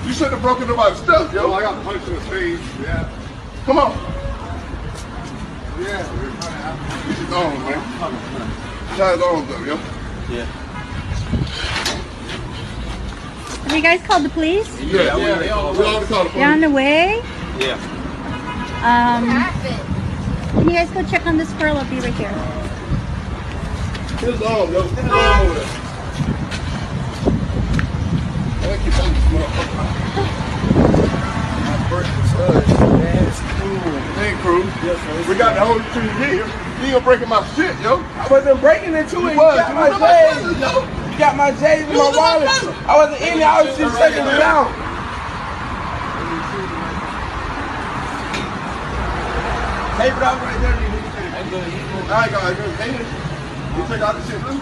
You shouldn't have broken nobody's stuff, yo. Oh, I got punched in the face. Yeah. Come on. Yeah. Get his arm, man. Tie his arms up, yo. Yeah. Have you guys called the police? Yeah. We all call the police. They're on the way. Yeah. Can you guys go check on this girl? I'll be right here. His arm, yo. His arm over there. Thank you, Hey, crew. Yes, sir. We got the whole 2 years. You ain't breaking my shit, yo. I wasn't breaking into it. You got my J's. You got my J's in my wallet. I wasn't in it. I was just checking it out. Tape it off right there. I ain't got it. You take out the shit, too?